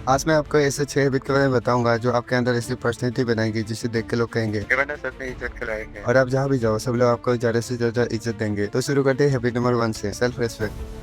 आज मैं आपको ऐसे 6 हैबिट के बारे में बताऊंगा जो आपके अंदर ऐसी पर्सनैलिटी बनाएंगे जिसे देख के लोग कहेंगे ये बंदा सच में इज्जत के लायक है। और आप जहाँ भी जाओ सब लोग आपको ज्यादा से ज्यादा इज्जत देंगे। तो शुरू करते हैं हैबिट नंबर 1 से, सेल्फ रेस्पेक्ट।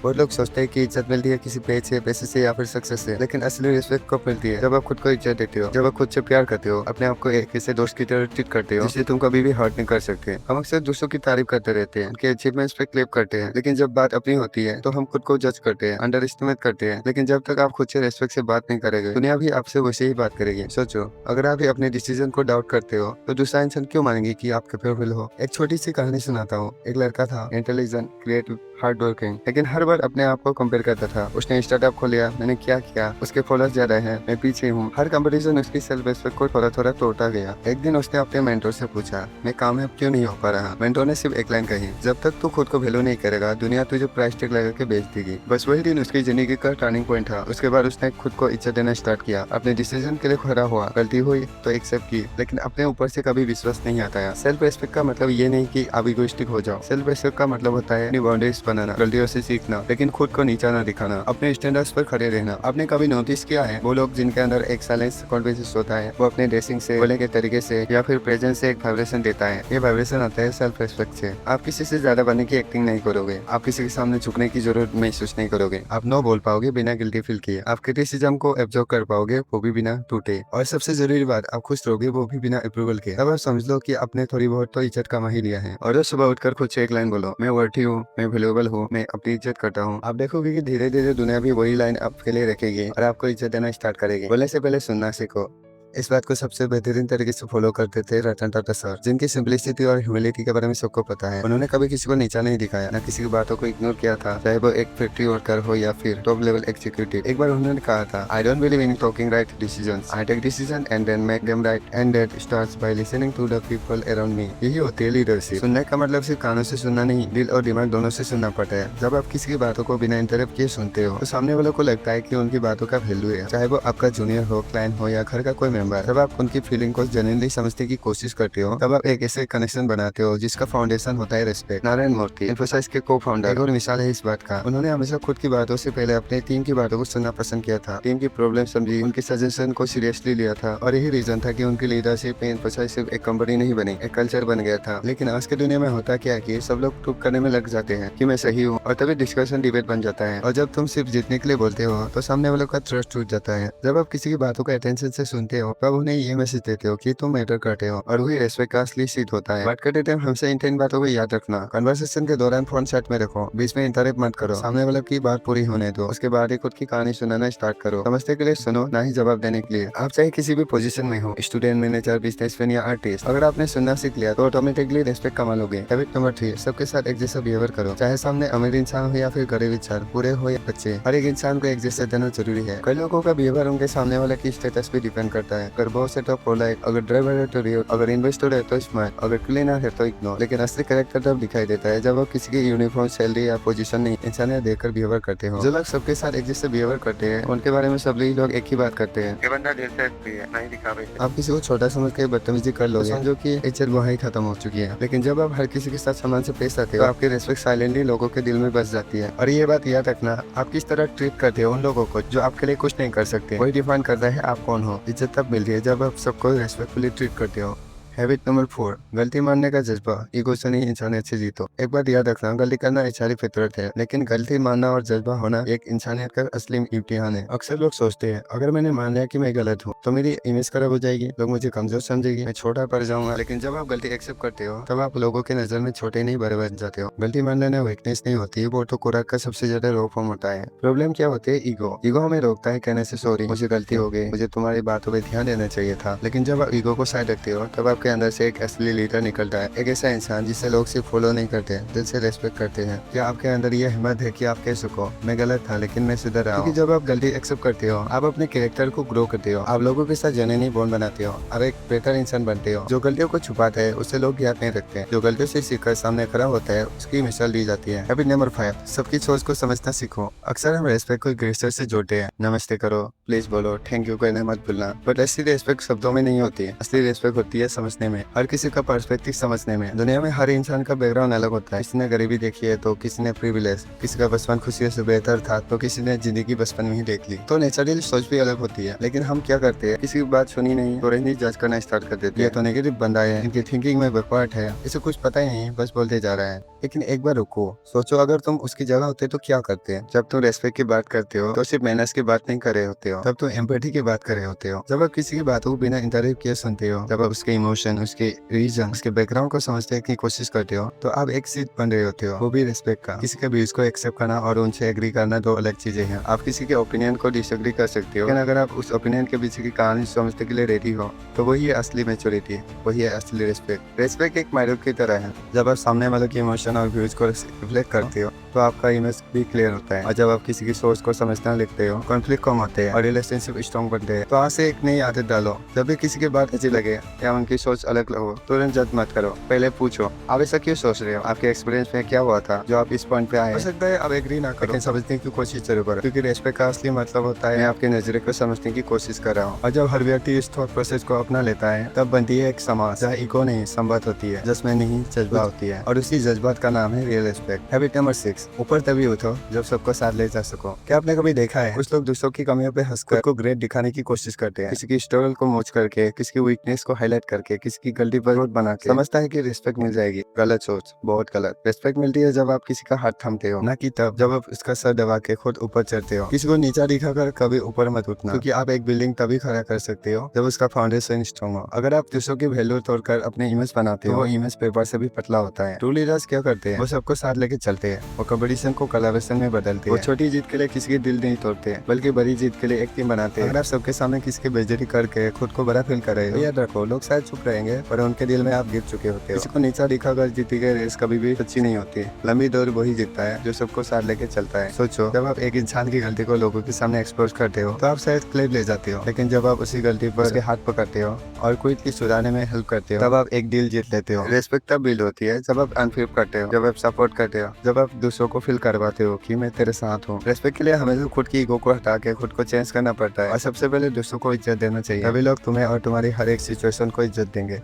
बहुत लोग सोचते हैं कि इज्जत मिलती है किसी पेज से, पैसे से या फिर सक्सेस से, लेकिन असली रिस्पेक्ट कब मिलती है? जब आप खुद को इज्जत देते हो, जब आप खुद से प्यार करते हो, अपने आप को एक ऐसे दोस्त की तरह ट्रीट करते हो जिसे तुम कभी भी हर्ट नहीं कर सकते। हम अक्सर दूसरों की तारीफ करते रहते हैं, उनके अचीवमेंट्स पे क्लेप करते हैं, लेकिन जब बात अपनी होती है तो हम खुद को जज करते हैं, अंडर एस्टिमेट करते हैं। लेकिन जब तक आप खुद से रेस्पेक्ट से बात नहीं करेंगे, दुनिया भी आपसे वैसे ही बात करेगी। सोचो, अगर आप भी अपने डिसीजन को डाउट करते हो तो दूसरा इंसान क्यों मानेंगे कि आप कैपेबल हो? एक छोटी सी कहानी सुनाता हूँ। एक लड़का था, इंटेलिजेंट, क्रिएटिव, हार्ड वर्किंग, लेकिन हर बार अपने आप को कंपेयर करता था। उसने स्टार्टअप खोल लिया, मैंने क्या किया, उसके फॉलोअर्स ज्यादा हैं, मैं पीछे हूँ। हर कंपटीशन उसकी सेल्फ रेस्पेक्ट को थोड़ा थोड़ा तोड़ता गया। एक दिन उसने अपने मेंटोर से पूछा, मैं कामयाब क्यों नहीं हो पा रहा? मेंटोर ने सिर्फ एक लाइन कही, जब तक तू खुद को वैल्यू नहीं करेगा दुनिया तुझे प्राइस टैग लगा के बेच देगी। बस वही दिन उसकी जिंदगी का टर्निंग पॉइंट था। उसके बाद उसने खुद को इज्जत देना स्टार्ट किया, अपने डिसीजन के लिए खड़ा हुआ, गलती हुई तो एक्सेप्ट की, लेकिन अपने ऊपर से कभी विश्वास नहीं आता। सेल्फ रेस्पेक्ट का मतलब ये नहीं कि आप इगोइस्टिक हो जाओ। सेल्फ रेस्पेक्ट का मतलब होता है अपनी बाउंड्रीज बनाना, गलतियों से सीखना, लेकिन खुद को नीचा ना दिखाना, अपने स्टैंडर्ड्स पर खड़े रहना। आपने कभी नोटिस किया है वो लोग जिनके अंदर एक साइलेंस कॉन्फिडेंस होता है, वो अपने ड्रेसिंग से, बोलने के तरीके से या फिर प्रेजेंस से एक वाइब्रेशन देता है। ये वाइब्रेशन आता है सेल्फ रेस्पेक्ट से। आप किसी से ज्यादा बनने की एक्टिंग नहीं करोगे, आप किसी के सामने झुकने की जरूरत महसूस नहीं करोगे, आप नो बोल पाओगे बिना गिल्टी फील किए, आप क्रिटिसिज्म को एब्जॉर्ब कर पाओगे वो भी बिना टूटे, और सबसे जरूरी बात, आप खुश रहोगे वो भी बिना अप्रूवल के। तब आप समझ लो कि आपने थोड़ी बहुत तो इज्जत कमा ही लिया है। और रोज सुबह उठकर खुद से एक लाइन बोलो, मैं वर्थी हूँ, मैं वैल्यूएबल हूँ, मैं अपनी इज्जत करता हूँ। आप देखोगे कि धीरे धीरे दुनिया भी वही लाइन आपके लिए रखेगी और आपको इज्जत देना स्टार्ट करेगी। बोलने से पहले सुनना सीखो। इस बात को सबसे बेहतरीन तरीके से फॉलो करते थे रतन टाटा सर, जिनकी सिंपलिसिटी और ह्यूमिलिटी के बारे में सबको पता है। उन्होंने कभी किसी को नीचा नहीं दिखाया, न किसी की बातों को इग्नोर किया था, चाहे वो एक फैक्ट्री वर्कर हो या फिर टॉप लेवल एग्जीक्यूटिव। एक बार उन्होंने कहा था, I don't believe in talking right decisions, I take decision and then make them right, and that starts by listening to the people around me. यही होती है लीडरशिप। सुनने का मतलब सिर्फ कानों से सुनना नहीं, दिल और दिमाग दोनों से सुनना पड़ता है। जब आप किसी की बातों को बिना इंटरप्ट किए सुनते हो तो सामने वालों को लगता है कि उनकी बातों का वैल्यू है, चाहे वो आपका जूनियर हो, क्लाइंट हो या घर का कोई मेंबर। जब आप उनकी फीलिंग को जेन्युइनली समझने की कोशिश करते हो तब आप एक ऐसे कनेक्शन बनाते हो जिसका फाउंडेशन होता है रिस्पेक्ट। नारायण मूर्ति, इन्फोसिस के को फाउंडर, एक और मिसाल है इस बात का। उन्होंने हमेशा खुद की बातों से पहले अपने टीम की बातों को सुनना पसंद किया था, टीम की प्रॉब्लम समझी, उनके सजेशन को सीरियसली लिया था, और यही रीजन था कि उनकी लीडरशिप में इन्फोसिस सिर्फ एक कंपनी नहीं बनी, एक कल्चर बन गया था। लेकिन आज के दुनिया में होता क्या है कि सब लोग प्रूव करने में लग जाते हैं कि मैं सही हूँ, और तभी डिस्कशन डिबेट बन जाता है। और जब तुम सिर्फ जीतने के लिए बोलते हो तो सामने वालों का ट्रस्ट टूट जाता है। जब आप किसी की बातों को अटेंशन से सुनते हो तब उन्हें ये मैसेज देते हो कि तुम मैटर करते हो, और वही रेस्पेक्ट का असली सीट होता है। बात करते टाइम हमसे इन बातों को याद रखना। कन्वर्सेशन के दौरान फोन साइड में रखो, बीच में इंटरप्ट मत करो, सामने वाले की बात पूरी होने दो, उसके बाद ही खुद की कहानी सुनाना स्टार्ट करो। समझने के लिए सुनो, ना ही जवाब देने के लिए। आप चाहे किसी भी पोजीशन में हो, स्टूडेंट, मैनेजर, बिजनेसमैन या आर्टिस्ट, अगर आपने सुनना सीख लिया तो ऑटोमेटिकली रेस्पेक्ट कमा लोगे। हैबिट नंबर 3, सबके साथ एक जैसा बिहेवियर करो, चाहे सामने अमीर इंसान हो या फिर गरीब इंसान, पूरे हो या बच्चे, हर एक इंसान को एक जैसे देना जरूरी है। कई लोगों का बिहेवियर उनके सामने वाले की स्टेटस पे डिपेंड करता है। अगर बॉस है तो पोलाइट, अगर ड्राइवर है तो रियल, अगर इन्वेस्टर है तो स्मार्ट, अगर क्लीनर है तो इग्नोर। लेकिन असली कैरेक्टर तब दिखाई देता है जब आप किसी की यूनिफॉर्म, सैलरी या पोजीशन नहीं, इंसानियत देखकर बिहेवियर करते हो। जो लोग सबके साथ एक जैसे बिहेवियर करते हैं उनके बारे में सब लोग एक ही बात करते हैं, ये बंदा दिल से अच्छी है, नहीं दिखावे। आप किसी को छोटा समझ के बदतमीजी कर लोगे, समझो कि इज्जत वहाँ ही खत्म हो चुकी है। लेकिन जब आप हर किसी के साथ सम्मान से पेश आते हो तो आपकी रेस्पेक्ट साइलेंटली लोगों के दिल में बस जाती है। और ये बात याद रखना, आप किस तरह ट्रीट करते हो उन लोगों को जो आपके लिए कुछ नहीं कर सकते, वही डिफाइन करता है आप कौन हो। इज्जत तब मिलती है जब आप सबको रेस्पेक्टफुली ट्रीट करते हो। हैबिट नंबर 4, गलती मानने का जज्बा। ईगो से नहीं, इंसानियत से जीतो। एक बात याद रखना, गलती करना इंसानी फितरत है, लेकिन गलती मानना और जज्बा होना एक इंसानियत का असली इम्तिहान है। अक्सर लोग सोचते हैं अगर मैंने मान लिया कि मैं गलत हूँ तो मेरी इमेज खराब हो जाएगी, लोग मुझे कमजोर समझेंगे, मैं छोटा पड़ जाऊंगा। लेकिन जब आप गलती एक्सेप्ट करते हो तब आप लोगों के नजर में छोटे नहीं बड़े बन जाते हो। गलती मान लेना वीकनेस नहीं होती, वो तो खुराक का सबसे ज्यादा रो फॉर्म होता है। प्रॉब्लम क्या होती है? ईगो। ईगो हमें रोकता है कहने से सॉरी, मुझे गलती हो गई, मुझे तुम्हारी बातों पर ध्यान देना चाहिए था। लेकिन जब आप ईगो को साइड रखते हो तब आपके अंदर से एक असली लीडर निकलता है, एक ऐसा इंसान जिसे लोग सिर्फ फॉलो नहीं करते, दिल से रेस्पेक्ट करते हैं। क्या आपके अंदर ये हिम्मत है कि आप कह सको मैं गलत था लेकिन मैं सुधर रहा हूँ? क्योंकि जब आप गलती एक्सेप्ट करते हो आप अपने कैरेक्टर को ग्रो करते हो, आप लोगों के साथ जेन्युइन बॉन्ड बनाते हो, आप एक बेहतर इंसान बनते हो। जो गलतियों को छुपाता है उसे लोग याद नहीं रखते, जो गलतियों से सीखकर सामने खड़ा होता है उसकी मिसाल दी जाती है। हैबिट नंबर 5, सबकी सोच को समझना सीखो। अक्सर हम रेस्पेक्ट को गेस्चर से जोड़ते हैं, नमस्ते करो, प्लीज बोलो, थैंक यू कहना मत भूलना, बट असली रेस्पेक्ट शब्दों में नहीं होती है। असली रेस्पेक्ट होती है समझ समझने में, हर किसी का पर्सपेक्टिव समझने में। दुनिया में हर इंसान का बैकग्राउंड अलग होता है। किसी ने गरीबी देखी है तो किसी ने प्रिविलेज, किसी का बचपन खुशियों से बेहतर था तो किसी ने जिंदगी बचपन में ही देख ली। तो नेचुरली सोच भी अलग होती है, लेकिन हम क्या करते हैं, किसी की बात सुनी नहीं तो नहीं जज करना स्टार्ट कर देते हैं। ये तो नेगेटिव बंदा है, इनकी थिंकिंग में बैकवर्ड है, इसे कुछ पता ही नहीं, बस बोलते जा रहा है। लेकिन एक बार रुको, सोचो अगर तुम उसकी जगह होते तो क्या करते हैं। जब तुम रेस्पेक्ट की बात करते हो तो सिर्फ मैनर्स की बात नहीं कर रहे होते हो, तब तुम एम्पैथी की बात कर रहे होते हो। जब आप किसी की बातों को बिना इंटरव्यू किए सुनते हो, जब आप उसके इमोशन, उसके रीजन, उसके बैकग्राउंड को समझने की कोशिश करते हो, तो आप एक सीट बन रहे होते हो, वो भी रेस्पेक्ट का। किसी के व्यूज को एक्सेप्ट करना और उनसे एग्री करना दो अलग चीजें हैं। आप किसी के ओपिनियन को डिसएग्री कर सकते हो, लेकिन अगर आप उस ओपिनियन के पीछे की कहानी समझने के लिए रेडी हो तो वही है असली मैच्योरिटी, वही है असली रेस्पेक्ट। रेस्पेक्ट एक मिरर की तरह है। जब आप सामने वाले के इमोशन और व्यूज को रिफ्लेक्ट करते हो तो आपका इमेज भी क्लियर होता है, और जब आप किसी की सोच को समझना लिखते हो, कॉन्फ्लिक्ट कम होते हैं और रिलेशनशिप स्ट्रॉन्ग बनते हैं। तो आज से एक नई आदत डालो, जब भी किसी की बात अच्छी लगे या उनकी सोच अलग हो तुरंत जज मत करो, पहले पूछो आप ऐसा क्यों सोच रहे हो, आपके एक्सपीरियंस में क्या हुआ था जो आप इस पॉइंट पे आए। हो सकता है आप एग्री ना करो, लेकिन समझने की कोशिश जरूर करो, क्योंकि रेस्पेक्ट का असली मतलब होता है मैं आपके नजरिए को समझने की कोशिश कर रहा हूँ। और जब हर व्यक्ति इस थॉट प्रोसेस को अपना लेता है तब बनती है एक समाज जहाँ इको नहीं संवाद होती है, जिसमें नहीं जज्बा होती है, और उसी जज्बात का नाम है रियल रेस्पेक्ट। हैबिट नंबर 6, ऊपर तभी उठो जब सबको साथ ले जा सको। क्या आपने कभी देखा है कुछ लोग दूसरों की कमियों पे हंसकर को ग्रेट दिखाने की कोशिश करते हैं, किसी की स्ट्रगल को मोच करके, किसी की वीकनेस को हाईलाइट करके, किसी की गलती पर रोड बना के समझता है कि रिस्पेक्ट मिल जाएगी। गलत सोच, बहुत गलत। रिस्पेक्ट मिलती है जब आप किसी का हाथ थामते हो, ना कि तब जब आप उसका सर दबा के खुद ऊपर चढ़ते हो। किसी को नीचा दिखाकर कभी ऊपर मत उठना, क्योंकि आप एक बिल्डिंग तभी खड़ा कर सकते हो जब उसका फाउंडेशन स्ट्रॉन्ग हो। अगर आप दूसरों की वैल्यू तोड़कर अपने इमेज बनाते हो, वो इमेज पेपर से भी पतला होता है। ट्रू लीडर्स क्या करते हैं, वो सबको साथ लेके चलते हैं, वो कंपटीशन को कोलैबोरेशन में बदलते हैं। वो छोटी जीत के लिए किसी के दिल नहीं तोड़ते, बल्कि बड़ी जीत के लिए एक टीम बनाते हैं। अगर आप सबके सामने किसी की बेइज्जती करके खुद को बड़ा फील कर रहे हो, याद रखो लोग शायद चुप रहेंगे पर उनके दिल में आप गिर चुके होते हो। किसी को नीचा दिखाकर जीती गई रेस कभी भी सच्ची नहीं होती। लंबी दौड़ वही जीतता है जो सबको साथ लेके चलता है। सोचो, जब आप एक इंसान की गलती को लोगों के सामने एक्सपोज करते हो तो आप शायद क्लेम ले जाते हो, लेकिन जब आप उसी गलती पर उसके हाथ पकड़ते हो और कोई की सुधारने में हेल्प करते हो, तब आप एक डील जीत लेते हो। रेस्पेक्ट तब बिल्ड होती है जब आप अनफेयर करते हो, जब आप सपोर्ट करते हो, जब आप दूसरों को फील करवाते हो कि मैं तेरे साथ हूँ। रेस्पेक्ट के लिए हमें खुद की ईगो को हटा के खुद को चेंज करना पड़ता है, और सबसे पहले दूसरों को इज्जत देना चाहिए। तभी लोग तुम्हें और तुम्हारी हर एक सिचुएशन को इज्जत देंगे।